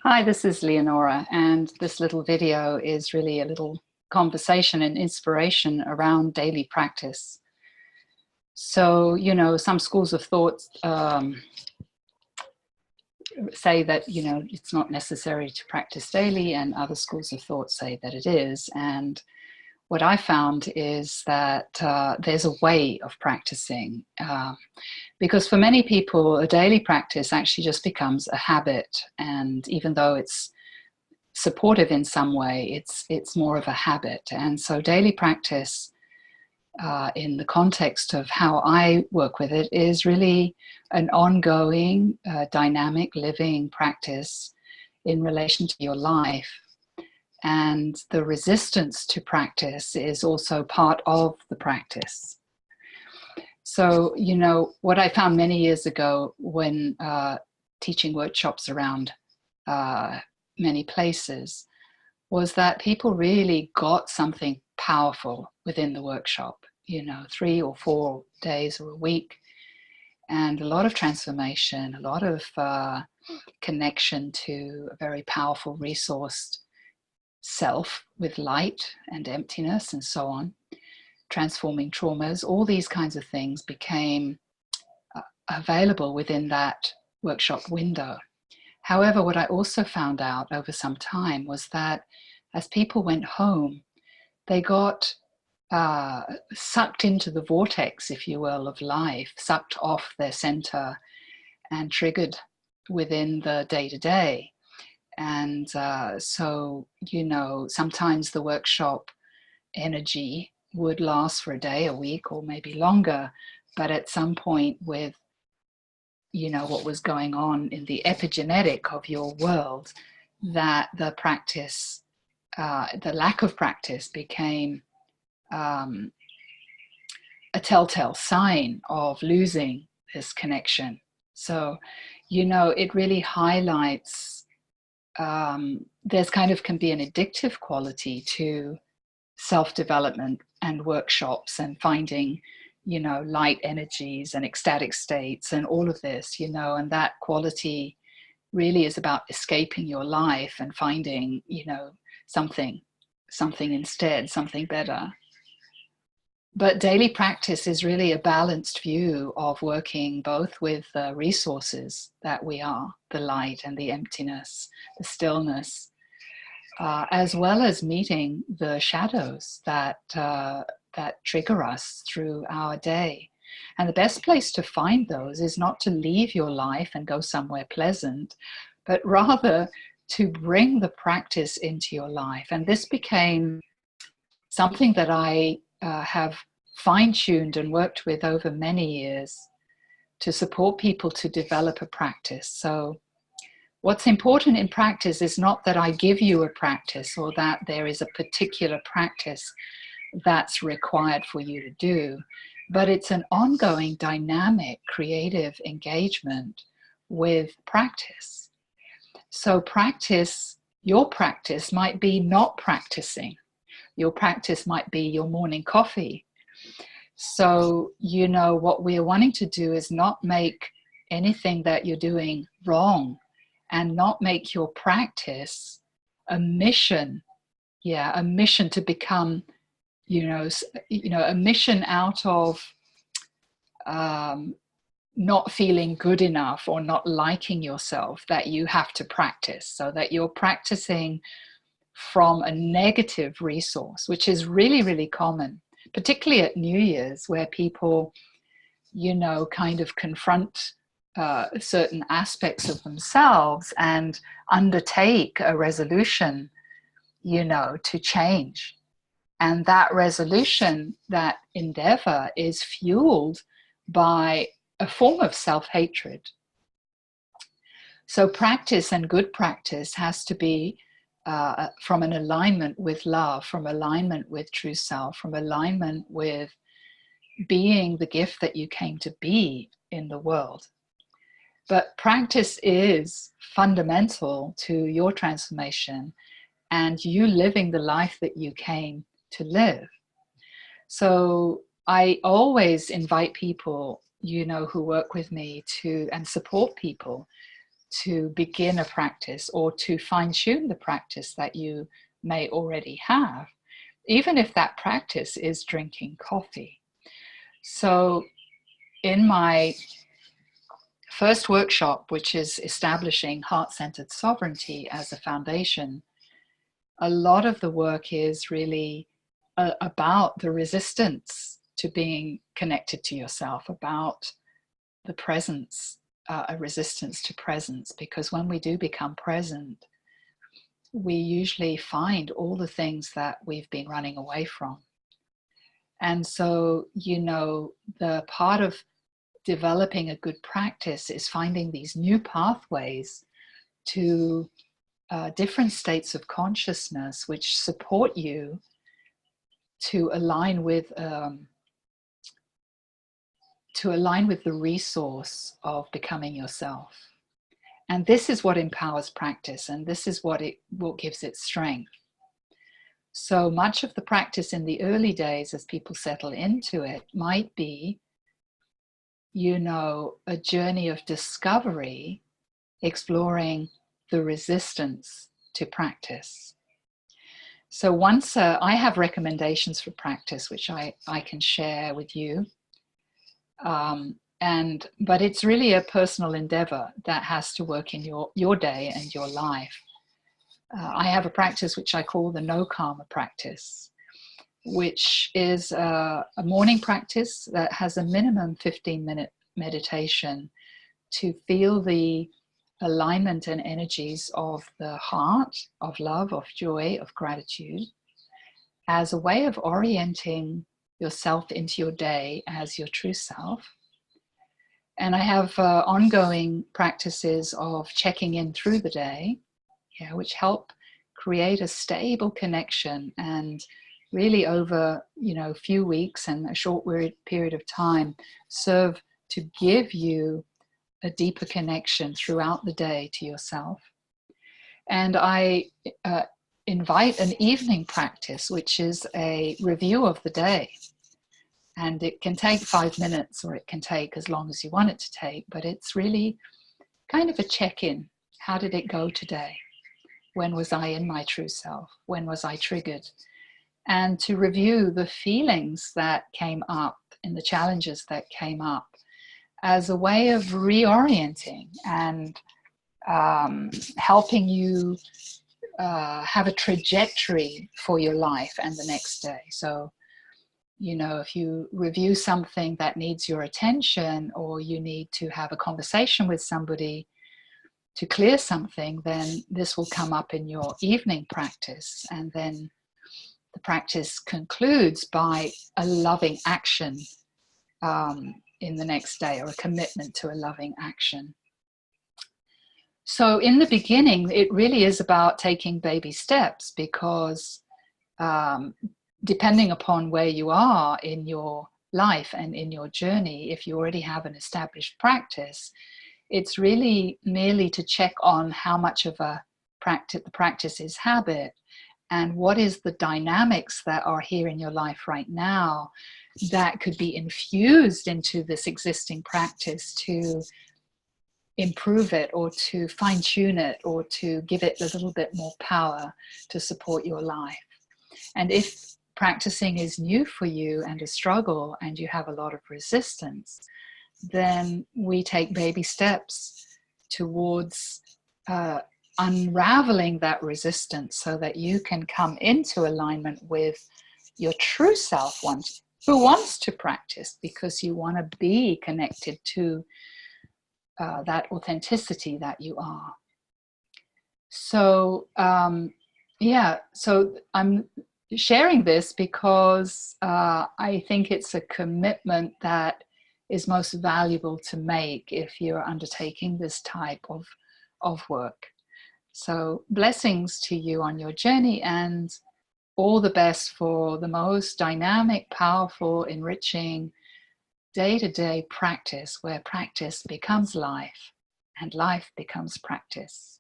Hi, this is Leonora, and this little video is really a little conversation and inspiration around daily practice. So, some schools of thought say that, it's not necessary to practice daily, and other schools of thought say that it is. And what I found is that there's a way of practicing. Because for many people, a daily practice actually just becomes a habit. And even though it's supportive in some way, it's more of a habit. And so daily practice, in the context of how I work with it, is really an ongoing, dynamic living practice in relation to your life. And the resistance to practice is also part of the practice. So, what I found many years ago when teaching workshops around many places was that people really got something powerful within the workshop, 3 or 4 days or a week, and a lot of transformation, a lot of connection to a very powerful resourced self with light and emptiness and so on, transforming traumas. All these kinds of things became available within that workshop window. However, what I also found out over some time was that as people went home, they got sucked into the vortex, if you will, of life, sucked off their center and triggered within the day-to-day. And so, sometimes the workshop energy would last for a day, a week, or maybe longer. But at some point with, what was going on in the epigenetic of your world, that the practice, the lack of practice became a telltale sign of losing this connection. So, it really highlights, there's can be an addictive quality to self-development and workshops and finding, light energies and ecstatic states and all of this, and that quality really is about escaping your life and finding, something instead, something better. But daily practice is really a balanced view of working both with the resources that we are, the light and the emptiness, the stillness, as well as meeting the shadows that trigger us through our day. And the best place to find those is not to leave your life and go somewhere pleasant, but rather to bring the practice into your life. And this became something that I have fine-tuned and worked with over many years to support people to develop a practice. So what's important in practice is not that I give you a practice or that there is a particular practice that's required for you to do, but it's an ongoing, dynamic, creative engagement with practice. So your practice might be not practicing. Your practice might be your morning coffee. So, what we're wanting to do is not make anything that you're doing wrong, and not make your practice a mission. A mission to become, a mission out of not feeling good enough or not liking yourself, that you have to practice, so that you're practicing from a negative resource, which is really, really common, particularly at New Year's, where people, confront certain aspects of themselves and undertake a resolution, to change. And that resolution, that endeavor, is fueled by a form of self-hatred. So practice, and good practice, has to be from an alignment with love, from alignment with true self, from alignment with being the gift that you came to be in the world. But practice is fundamental to your transformation and you living the life that you came to live. So I always invite people, who work with me and support people to begin a practice or to fine-tune the practice that you may already have, even if that practice is drinking coffee. So in my first workshop, which is establishing heart-centered sovereignty as a foundation, a lot of the work is really about the resistance to being connected to yourself, about the presence, a resistance to presence, because when we do become present, we usually find all the things that we've been running away from. And so, you know, the part of developing a good practice is finding these new pathways to different states of consciousness which support you to align with the resource of becoming yourself. And this is what empowers practice, and this is what gives it strength. So much of the practice in the early days, as people settle into it, might be, you know, a journey of discovery, exploring the resistance to practice. So once I have recommendations for practice, which I can share with you. But it's really a personal endeavor that has to work in your day and your life. I have a practice which I call the no karma practice, which is a morning practice that has a minimum 15-minute meditation to feel the alignment and energies of the heart, of love, of joy, of gratitude, as a way of orienting yourself into your day as your true self. And I have ongoing practices of checking in through the day, which help create a stable connection, and really over, you know, a few weeks and a short period of time serve to give you a deeper connection throughout the day to yourself. And I invite an evening practice, which is a review of the day. And it can take 5 minutes, or it can take as long as you want it to take, but it's really kind of a check-in. How did it go today? When was I in my true self? When was I triggered? And to review the feelings that came up and the challenges that came up as a way of reorienting and helping you have a trajectory for your life and the next day. So, you know, if you review something that needs your attention, or you need to have a conversation with somebody to clear something, then this will come up in your evening practice. And then the practice concludes by a loving action in the next day, or a commitment to a loving action. So in the beginning, it really is about taking baby steps, because depending upon where you are in your life and in your journey, if you already have an established practice, it's really merely to check on how much of the practice is habit, and what is the dynamics that are here in your life right now that could be infused into this existing practice to improve it, or to fine-tune it, or to give it a little bit more power to support your life. And if practicing is new for you and a struggle, and you have a lot of resistance, then we take baby steps towards unraveling that resistance, so that you can come into alignment with your true self, who wants to practice because you want to be connected to that authenticity that you are. So so I'm sharing this because I think it's a commitment that is most valuable to make if you're undertaking this type of work. So blessings to you on your journey, and all the best for the most dynamic, powerful, enriching day-to-day practice, where practice becomes life and life becomes practice.